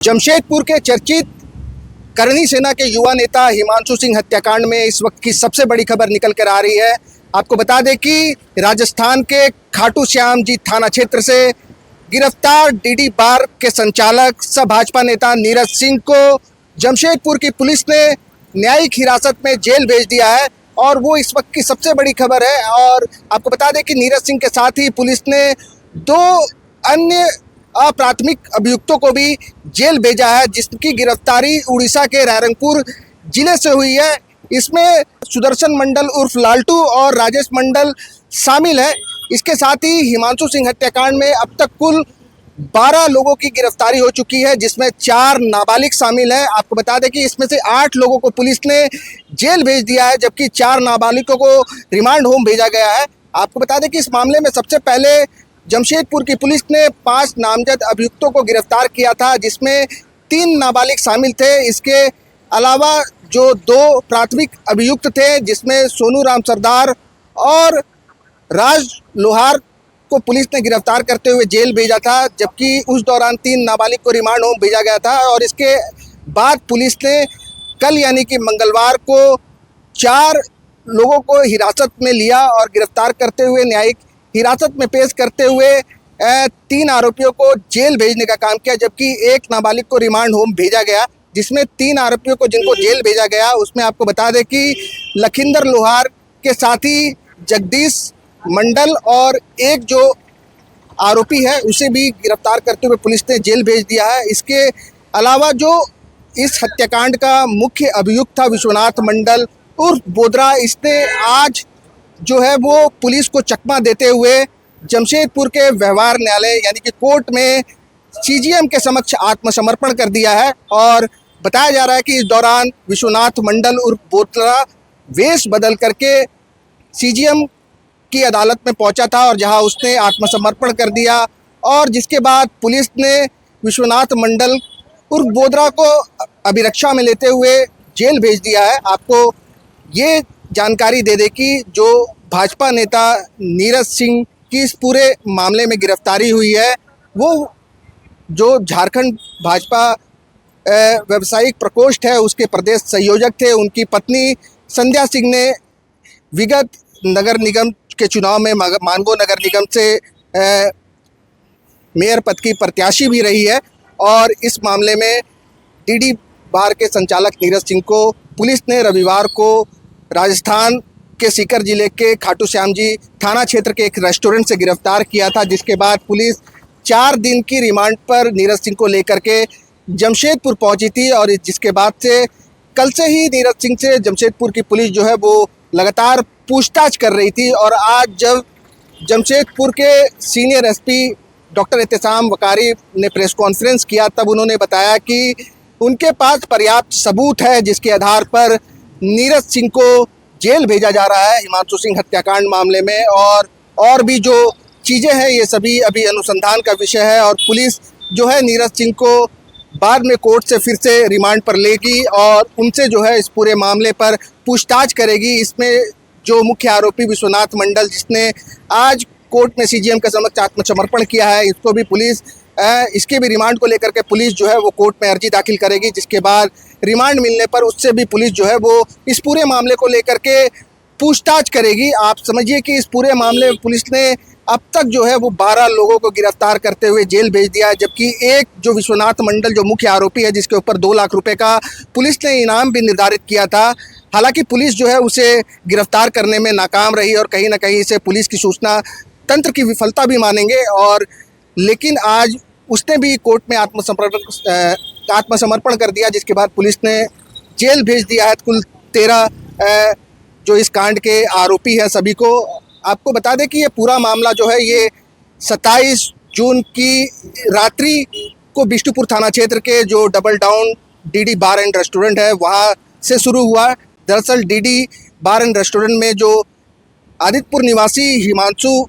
जमशेदपुर के चर्चित करनी सेना के युवा नेता हिमांशु सिंह हत्याकांड में इस वक्त की सबसे बड़ी खबर निकल कर आ रही है। आपको बता दें कि राजस्थान के खाटू श्याम जी थाना क्षेत्र से गिरफ्तार डीडी बार के संचालक सह भाजपा नेता नीरज सिंह को जमशेदपुर की पुलिस ने न्यायिक हिरासत में जेल भेज दिया है और वो इस वक्त की सबसे बड़ी खबर है। और आपको बता दें कि नीरज सिंह के साथ ही पुलिस ने दो अन्य अप्राथमिक अभियुक्तों को भी जेल भेजा है, जिसकी गिरफ्तारी उड़ीसा के रायरंगपुर जिले से हुई है। इसमें सुदर्शन मंडल उर्फ लालटू और राजेश मंडल शामिल है। इसके साथ ही हिमांशु सिंह हत्याकांड में अब तक कुल 12 लोगों की गिरफ्तारी हो चुकी है, जिसमें 4 नाबालिग शामिल है। आपको बता दें कि इसमें से 8 लोगों को पुलिस ने जेल भेज दिया है, जबकि 4 नाबालिगों को रिमांड होम भेजा गया है। आपको बता दें कि इस मामले में सबसे पहले जमशेदपुर की पुलिस ने 5 नामजद अभियुक्तों को गिरफ्तार किया था, जिसमें 3 नाबालिग शामिल थे। इसके अलावा जो 2 प्राथमिक अभियुक्त थे, जिसमें सोनू राम सरदार और राज लोहार को पुलिस ने गिरफ्तार करते हुए जेल भेजा था, जबकि उस दौरान 3 नाबालिग को रिमांड होम भेजा गया था। और इसके बाद पुलिस ने कल यानी कि मंगलवार को 4 लोगों को हिरासत में लिया और गिरफ्तार करते हुए न्यायिक हिरासत में पेश करते हुए 3 आरोपियों को जेल भेजने का काम किया, जबकि 1 नाबालिग को रिमांड होम भेजा गया। जिसमें 3 आरोपियों को जिनको जेल भेजा गया, उसमें आपको बता दें कि लखिंदर लोहार के साथी जगदीश मंडल और एक जो आरोपी है उसे भी गिरफ्तार करते हुए पुलिस ने जेल भेज दिया है। इसके अलावा जो इस हत्याकांड का मुख्य अभियुक्त था विश्वनाथ मंडल उर्फ बोदरा, इसने आज जो है वो पुलिस को चकमा देते हुए जमशेदपुर के व्यवहार न्यायालय यानी कि कोर्ट में सीजीएम के समक्ष आत्मसमर्पण कर दिया है। और बताया जा रहा है कि इस दौरान विश्वनाथ मंडल उर्फ बोदरा वेश बदल करके सीजीएम की अदालत में पहुंचा था और जहां उसने आत्मसमर्पण कर दिया, और जिसके बाद पुलिस ने विश्वनाथ मंडल उर्फ बोदरा को अभिरक्षा में लेते हुए जेल भेज दिया है। आपको ये जानकारी दे दें कि जो भाजपा नेता नीरज सिंह की इस पूरे मामले में गिरफ्तारी हुई है, वो जो झारखंड भाजपा व्यावसायिक प्रकोष्ठ है उसके प्रदेश संयोजक थे। उनकी पत्नी संध्या सिंह ने विगत नगर निगम के चुनाव में मानगो नगर निगम से मेयर पद की प्रत्याशी भी रही है। और इस मामले में डीडी बार के संचालक नीरज सिंह को पुलिस ने रविवार को राजस्थान के सीकर जिले के खाटू श्याम जी थाना क्षेत्र के एक रेस्टोरेंट से गिरफ्तार किया था, जिसके बाद पुलिस 4 दिन की रिमांड पर नीरज सिंह को लेकर के जमशेदपुर पहुंची थी। और जिसके बाद से कल से ही नीरज सिंह से जमशेदपुर की पुलिस जो है वो लगातार पूछताछ कर रही थी। और आज जब जमशेदपुर के senior SP doctor Ehtesham Waqari ने प्रेस कॉन्फ्रेंस किया, तब उन्होंने बताया कि उनके पास पर्याप्त सबूत है, जिसके आधार पर नीरज सिंह को जेल भेजा जा रहा है हिमांशु सिंह हत्याकांड मामले में। और भी जो चीज़ें हैं ये सभी अभी अनुसंधान का विषय है। और पुलिस जो है नीरज सिंह को बाद में कोर्ट से फिर से रिमांड पर लेगी और उनसे जो है इस पूरे मामले पर पूछताछ करेगी। इसमें जो मुख्य आरोपी विश्वनाथ मंडल, जिसने आज कोर्ट में सीजीएम के समक्ष आत्मसमर्पण किया है, इसको भी पुलिस इसके भी रिमांड को लेकर के पुलिस जो है वो कोर्ट में अर्जी दाखिल करेगी, जिसके बाद रिमांड मिलने पर उससे भी पुलिस जो है वो इस पूरे मामले को लेकर के पूछताछ करेगी। आप समझिए कि इस पूरे मामले में पुलिस ने अब तक जो है वो 12 लोगों को गिरफ्तार करते हुए जेल भेज दिया है, जबकि एक जो विश्वनाथ मंडल जो मुख्य आरोपी है, जिसके ऊपर 2 लाख रुपए का पुलिस ने इनाम भी निर्धारित किया था। हालांकि पुलिस जो है उसे गिरफ्तार करने में नाकाम रही और कहीं ना कहीं इसे पुलिस की सूचना तंत्र की विफलता भी मानेंगे। और लेकिन आज उसने भी कोर्ट में आत्मसमर्पण कर दिया, जिसके बाद पुलिस ने जेल भेज दिया है कुल 13 जो इस कांड के आरोपी हैं सभी को। आपको बता दें कि ये पूरा मामला जो है ये 27 जून की रात्रि को बिष्टुपुर थाना क्षेत्र के जो double down DD bar and restaurant है वहाँ से शुरू हुआ। दरअसल डीडी बार एंड रेस्टोरेंट में जो आदित्यपुर निवासी हिमांशु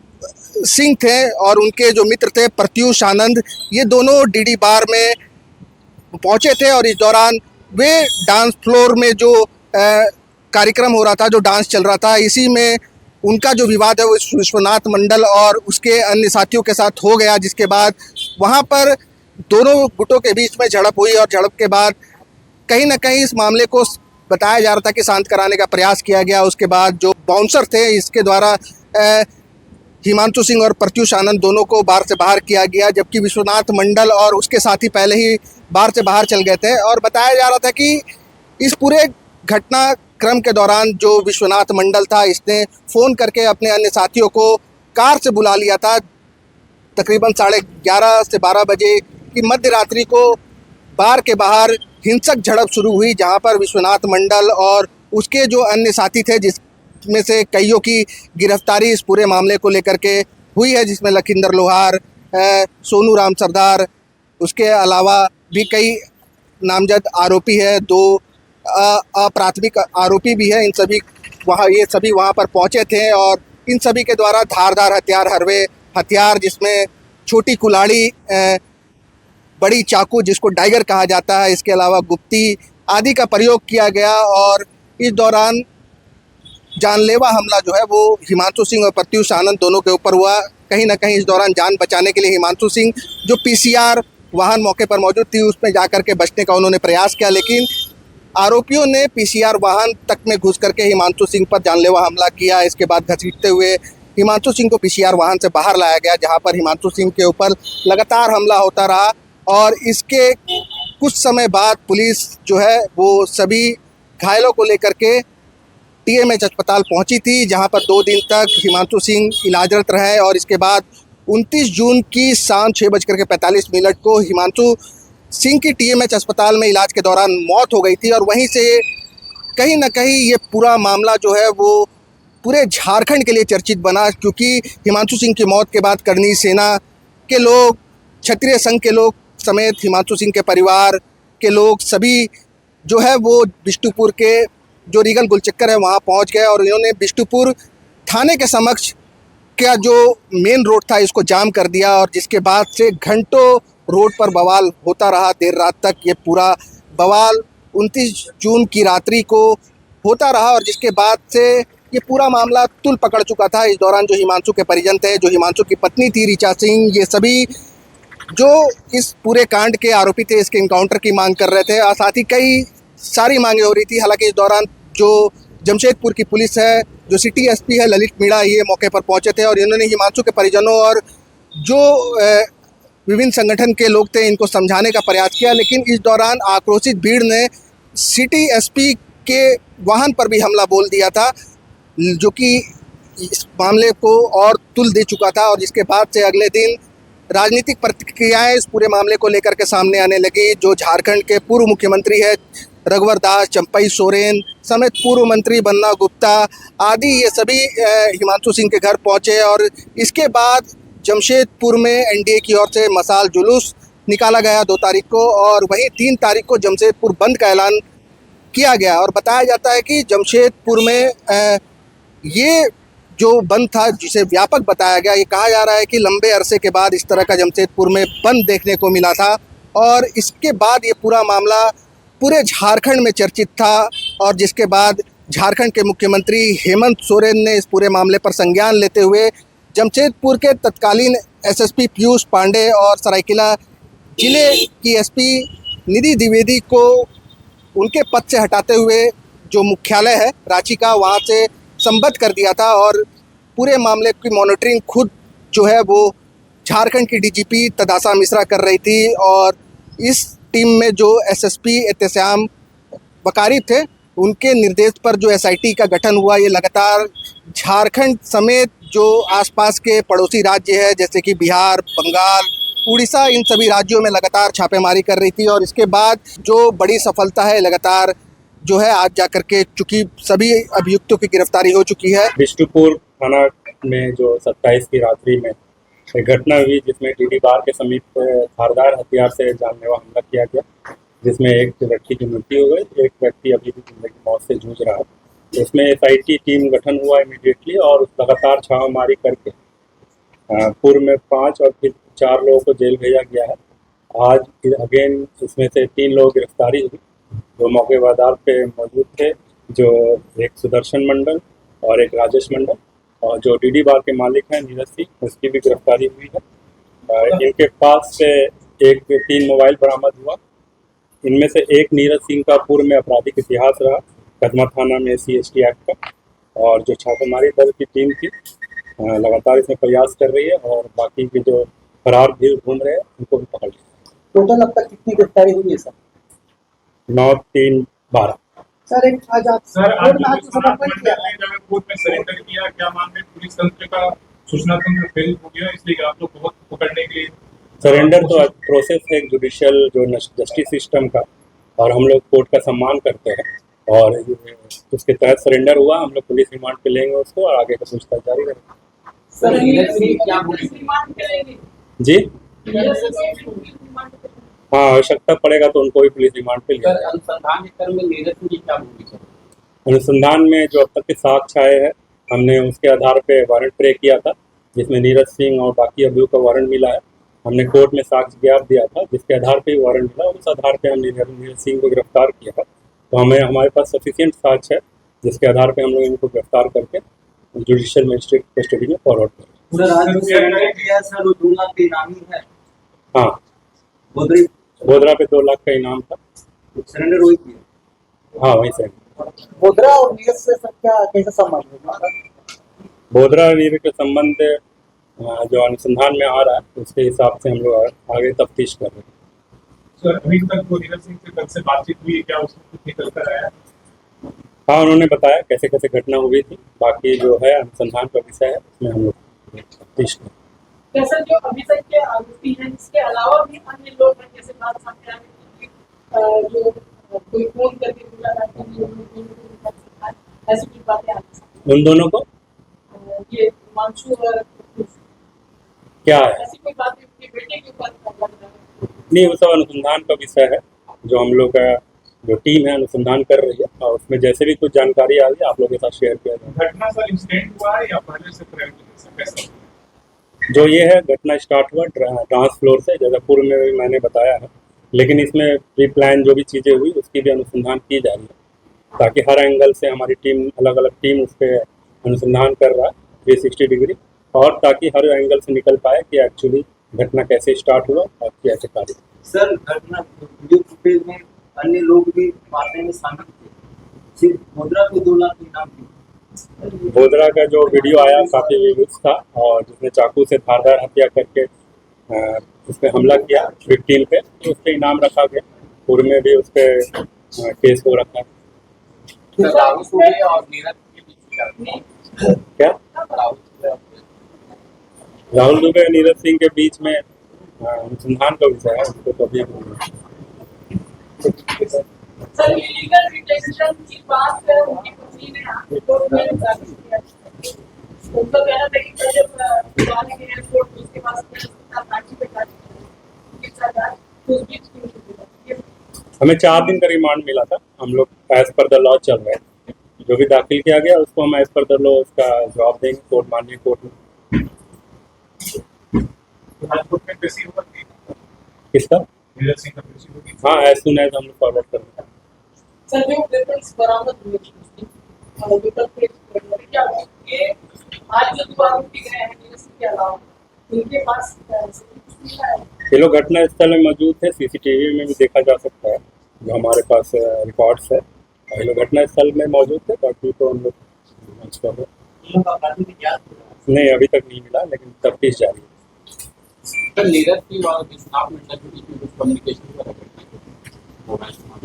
सिंह थे और उनके जो मित्र थे प्रत्युष आनंद, ये दोनों डीडी बार में पहुंचे थे। और इस दौरान वे डांस फ्लोर में जो कार्यक्रम हो रहा था, जो डांस चल रहा था, इसी में उनका जो विवाद है वो विश्वनाथ मंडल और उसके अन्य साथियों के साथ हो गया, जिसके बाद वहाँ पर दोनों गुटों के बीच में झड़प हुई और झड़प के बाद कहीं ना कहीं इस मामले को बताया जा रहा था कि शांत कराने का प्रयास किया गया। उसके बाद जो बाउंसर थे इसके द्वारा हिमांशु सिंह और प्रत्युष आनंद दोनों को बार से बाहर किया गया, जबकि विश्वनाथ मंडल और उसके साथी पहले ही बार से बाहर चल गए थे। और बताया जा रहा था कि इस पूरे घटनाक्रम के दौरान जो विश्वनाथ मंडल था इसने फ़ोन करके अपने अन्य साथियों को कार से बुला लिया था। तकरीबन 11:30 से 12 बजे की मध्य रात्रि को बार के बाहर हिंसक झड़प शुरू हुई, जहां पर विश्वनाथ मंडल और उसके जो अन्य साथी थे जिसमें से कईयों की गिरफ्तारी इस पूरे मामले को लेकर के हुई है, जिसमें लखिंदर लोहार, सोनू राम सरदार, उसके अलावा भी कई नामजद आरोपी है, 2 अप्राथमिक आरोपी भी है। इन सभी ये सभी वहाँ पर पहुँचे थे और इन सभी के द्वारा धारदार हथियार, हरवे हथियार जिसमें छोटी कुल्हाड़ी, बड़ी चाकू जिसको डाइगर कहा जाता है, इसके अलावा गुप्ती आदि का प्रयोग किया गया। और इस दौरान जानलेवा हमला जो है वो हिमांशु सिंह और प्रत्युष आनंद दोनों के ऊपर हुआ। कहीं ना कहीं इस दौरान जान बचाने के लिए हिमांशु सिंह जो पीसीआर वाहन मौके पर मौजूद थी उसमें जाकर के बचने का उन्होंने प्रयास किया, लेकिन आरोपियों ने पीसीआर वाहन तक में घुस करके हिमांशु सिंह पर जानलेवा हमला किया। इसके बाद घसीटते हुए हिमांशु सिंह को पीसीआर वाहन से बाहर लाया गया, जहां पर हिमांशु सिंह के ऊपर लगातार हमला होता रहा। और इसके कुछ समय बाद पुलिस जो है वो सभी घायलों को लेकर के टीएमएच अस्पताल पहुंची थी, जहां पर 2 दिन तक हिमांशु सिंह इलाजरत रहे। और इसके बाद 29 जून की शाम 6:45 को हिमांशु सिंह की टीएमएच अस्पताल में इलाज के दौरान मौत हो गई थी। और वहीं से कहीं ना कहीं ये पूरा मामला जो है वो पूरे झारखंड के लिए चर्चित बना, क्योंकि हिमांशु सिंह की मौत के बाद करनी सेना के लोग, क्षत्रिय संघ के लोग समेत हिमांशु सिंह के परिवार के लोग सभी जो है वो बिष्टुपुर के जो रीगल गुलचक्कर है वहाँ पहुँच गए और इन्होंने बिष्टुपुर थाने के समक्ष का जो मेन रोड था इसको जाम कर दिया। और जिसके बाद से घंटों रोड पर बवाल होता रहा, देर रात तक ये पूरा बवाल 29 जून की रात्रि को होता रहा। और जिसके बाद से ये पूरा मामला तुल पकड़ चुका था। इस दौरान जो हिमांशु के परिजन थे, जो हिमांशु की पत्नी थी ऋचा सिंह, ये सभी जो इस पूरे कांड के आरोपी थे इसके इनकाउंटर की मांग कर रहे थे और साथ ही कई सारी मांगे हो रही थी। हालांकि इस दौरान जो जमशेदपुर की पुलिस है, जो सिटी एसपी है ललित मीणा, ये मौके पर पहुंचे थे और इन्होंने हिमांशु के परिजनों और जो विभिन्न संगठन के लोग थे इनको समझाने का प्रयास किया। लेकिन इस दौरान आक्रोशित भीड़ ने सिटी एसपी के वाहन पर भी हमला बोल दिया था, जो कि इस मामले को और तुल दे चुका था। और जिसके बाद से अगले दिन राजनीतिक प्रतिक्रियाएं इस पूरे मामले को लेकर के सामने आने लगी। जो झारखंड के पूर्व मुख्यमंत्री है रघुवर दास, चंपई सोरेन समेत पूर्व मंत्री बन्ना गुप्ता आदि, ये सभी हिमांशु सिंह के घर पहुंचे। और इसके बाद जमशेदपुर में एनडीए की ओर से मशाल जुलूस निकाला गया 2 तारीख को, और वहीं 3 तारीख को जमशेदपुर बंद का ऐलान किया गया। और बताया जाता है कि जमशेदपुर में ये जो बंद था जिसे व्यापक बताया गया, ये कहा जा रहा है कि लंबे अरसे के बाद इस तरह का जमशेदपुर में बंद देखने को मिला था। और इसके बाद ये पूरा मामला पूरे झारखंड में चर्चित था। और जिसके बाद झारखंड के मुख्यमंत्री हेमंत सोरेन ने इस पूरे मामले पर संज्ञान लेते हुए जमशेदपुर के तत्कालीन एसएसपी पीयूष पांडे और सरायकेला जिले की एसपी निधि द्विवेदी को उनके पद से हटाते हुए जो मुख्यालय है रांची का, वहाँ से संबद्ध कर दिया था। और पूरे मामले की मॉनिटरिंग खुद जो है वो झारखंड की डीजीपी तदासा मिश्रा कर रही थी। और इस टीम में जो एसएसपी एहतेशाम वकारिब थे, उनके निर्देश पर जो एसआईटी का गठन हुआ, ये लगातार झारखंड समेत जो आसपास के पड़ोसी राज्य है जैसे कि बिहार, बंगाल, उड़ीसा, इन सभी राज्यों में लगातार छापेमारी कर रही थी। और इसके बाद जो बड़ी सफलता है लगातार जो है आज जाकर के, चूँकि सभी अभियुक्तों की गिरफ्तारी हो चुकी है। बिष्टुपुर थाना में जो 27 की रात्रि में एक घटना हुई जिसमें डीडी बार के समीप धारदार हथियार से जानलेवा हमला किया गया, जिसमें एक व्यक्ति की मृत्यु हो गई, एक व्यक्ति अभी भी जिंदगी मौत से जूझ रहा है। इसमें एसआईटी टीम गठन हुआ इमीडिएटली और लगातार छापामारी करके पूर्व में 5 और फिर 4 लोगों को जेल भेजा गया है। आज अगेन इसमें से 3 लोग गिरफ्तारी हुई जो मौके वारदात पे मौजूद थे, जो एक सुदर्शन मंडल और एक राजेश मंडल, और जो डीडी बार के मालिक हैं नीरज सिंह, उसकी भी गिरफ्तारी हुई है। इनके पास से एक 3 मोबाइल बरामद हुआ। इनमें से एक नीरज सिंह का पूर्व में आपराधिक इतिहास रहा, कदमा थाना में SC/ST एक्ट का। और जो छापेमारी दल की टीम थी लगातार इसमें प्रयास कर रही है और बाकी के जो फरार भीड़ घूम रहे हैं उनको भी पकड़ लिया। टोटल अब तक कितनी गिरफ्तारी हुई है सर? 9, 3, 12। सर एक आज आप कोर्ट में आत्मसमर्पण किया, कोर्ट में सरेंडर किया, क्या मामले पुलिस तंत्र का सूचना तंत्र फेल हो गया, इसलिए आप लोग बहुत पकड़ने के लिए सरेंडर तो प्रोसेस है जुडिशियल जो जस्टिस सिस्टम का, और हम लोग कोर्ट का सम्मान करते हैं और उसके तहत सरेंडर हुआ। हम लोग पुलिस रिमांड पे लेंगे उसको और आगे का पूछताछ जारी करेंगे। सर नीरज सिंह क्या बोले? जी हाँ, आवश्यकता पड़ेगा तो उनको भी पुलिस रिमांड पे लेंगे। अनुसंधान के क्रम में नीरज सिंह की क्या भूमिका? अनुसंधान में जो अब तक के साक्ष्य आए हैं हमने उसके आधार पे वारंट प्रे किया था, जिसमें नीरज सिंह और बाकी अभियुक्त का वारंट मिला है। हमने कोर्ट में साक्ष्य ज्ञापन दिया था जिसके आधार पे वारंट मिला, उस आधार पे हमने नीरज सिंह को गिरफ्तार किया था। तो हमारे पास सफिशिएंट साक्ष्य है जिसके आधार पे हम लोग इनको गिरफ्तार करके जुडिशियल मजिस्ट्रेट कस्टडी में फॉरवर्ड करें। हाँ, बोधरा पे 2 लाख का इनाम था। सरेंडर हुई थी? हाँ, वहीं से। बोधरा और नीरज से सब क्या कैसा संबंध है? बोधरा और नीरज के संबंध जो अनुसंधान में आ रहा है उसके हिसाब से हम लोग आगे तफ्तीश कर रहे हैं। सर अभी तक वो नीरज सिंह से कल से बातचीत हुई है, क्या उसमें कुछ निकल कर आया? हाँ, उन्होंने बताया कैसे कैसे घटना हुई थी। बाकी जो है अनुसंधान का विषय है, उसमें हम लोग तफ्तीश करें। कैसे जो अभी तक के आरोपी हैं इसके अलावा भी अन्य लोग हैं, जैसे बात सामने आ रही है जो कोई फोन करके बोला जाता है, ऐसी कुछ बातें आती हैं उन दोनों को ये हिमांशु और क्या है? ऐसी कोई बात उनके बेटे के ऊपर नहीं, वो सब अनुसंधान का विषय है जो हम लोग का जो टीम है अनुसंधान कर रही है, और उसमें जैसे भी कुछ जानकारी आ गई आप लोगों के साथ शेयर किया जाएगा। घटना सर इंसिडेंट हुआ है या पहले से कैसा? जो ये है घटना स्टार्ट हुआ ट्रांस फ्लोर से, जैसा पूर्व में भी मैंने बताया है, लेकिन इसमें प्री प्लान जो भी चीज़ें हुई उसकी भी अनुसंधान की जा रही है ताकि हर एंगल से हमारी टीम अलग अलग टीम उस पर अनुसंधान कर रहा है 360 डिग्री, और ताकि हर एंगल से निकल पाए कि एक्चुअली घटना कैसे स्टार्ट हुआ और कैसे कार्य। सर घटना वीडियो फुटेज में अन्य लोग भी मामले में शामिल थे, सिर्फ बोधरा को 2 लाख इनाम दी। बोधरा का जो वीडियो आया काफ़ी विवादित था और जिसने चाकू से धारदार हत्या करके उस पर हमला किया विक्टिम पे, तो उस पर इनाम रखा गया। पूर्व में भी उस पर केस हो रखा है। राहुल दुबे और नीरज के बीच क्या राहुल दुबे और नीरज सिंह के बीच में अनुसंधान का विषय है, उसको तो अभी सर इलीगल डिटेंशन की बात है, उनकी पत्नी ने कोर्ट में दाखिल किया। उनका कहना था कि जब जाने के एयरपोर्ट उसके पास साक्षी पे हमें 4 दिन का रिमांड मिला था। हम लोग एज पर द लॉ चल रहे हैं, जो भी दाखिल किया गया उसको हम एज पर द लॉ उसका जवाब देंगे कोर्ट माननीय कोर्ट में। किसका? नीरज सिंह का पेशी होगी। हाँ, एज सुन एज हम लोग फॉरवर्ड कर रहे हैं। सर जो वेपन्स बरामद हुए क्या ये आज जो 2 आरोपी गए हैं नीरज सिंह के अलावा उनके पास ये लोग घटना स्थल में मौजूद थे, CCTV में भी देखा जा सकता है जो हमारे पास रिकॉर्ड्स है। ये लोग घटना स्थल में मौजूद थे, बाकी तो हम लोग नहीं अभी तक नहीं मिला, लेकिन तफ्तीश जारी है।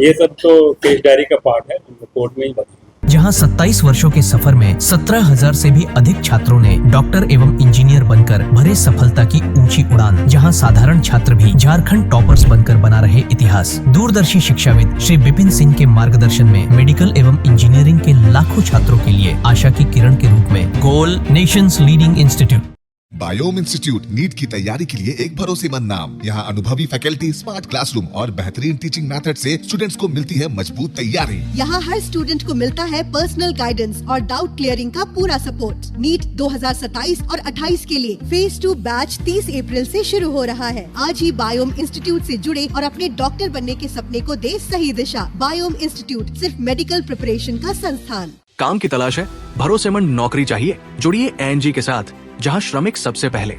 ये सब तो केस डायरी का पार्ट है, हम लोग कोर्ट में ही बताएंगे। जहां 27 वर्षों के सफर में 17,000 से भी अधिक छात्रों ने डॉक्टर एवं इंजीनियर बनकर भरे सफलता की ऊंची उड़ान, जहां साधारण छात्र भी झारखंड टॉपर्स बनकर बना रहे इतिहास। दूरदर्शी शिक्षाविद श्री विपिन सिंह के मार्गदर्शन में मेडिकल एवं इंजीनियरिंग के लाखों छात्रों के लिए आशा की किरण के रूप में goal nations leading institute. Biome institute NEET की तैयारी के लिए एक भरोसेमंद नाम। यहाँ अनुभवी फैकल्टी, स्मार्ट क्लासरूम और बेहतरीन टीचिंग मेथड से स्टूडेंट्स को मिलती है मजबूत तैयारी। यहाँ हर स्टूडेंट को मिलता है पर्सनल गाइडेंस और डाउट क्लियरिंग का पूरा सपोर्ट। नीट 2027 और 28 के लिए फेज 2 बैच 30 अप्रैल से शुरू हो रहा है। आज ही बायोम इंस्टीट्यूट से जुड़े और अपने डॉक्टर बनने के सपने को दे सही दिशा। बायोम इंस्टीट्यूट सिर्फ मेडिकल प्रिपरेशन का संस्थान। काम की तलाश है, भरोसेमंद नौकरी चाहिए? जुड़िए ANG के साथ, जहां श्रमिक सबसे पहले।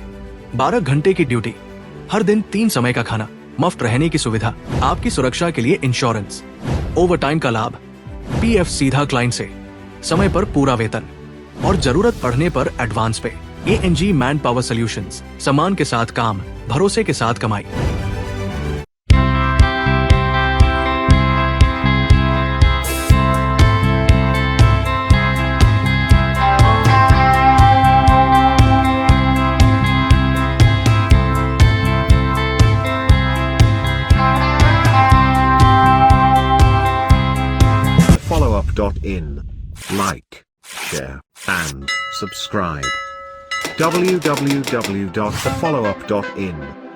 12 घंटे की ड्यूटी, हर दिन 3 समय का खाना, मुफ्त रहने की सुविधा, आपकी सुरक्षा के लिए इंश्योरेंस, ओवर टाइम का लाभ, पीएफ सीधा क्लाइंट से, समय पर पूरा वेतन और जरूरत पड़ने पर एडवांस पे। एएनजी मैन पावर सॉल्यूशंस, सम्मान के साथ काम, भरोसे के साथ कमाई। followup.in. Like, share, and subscribe. www.thefollowup.in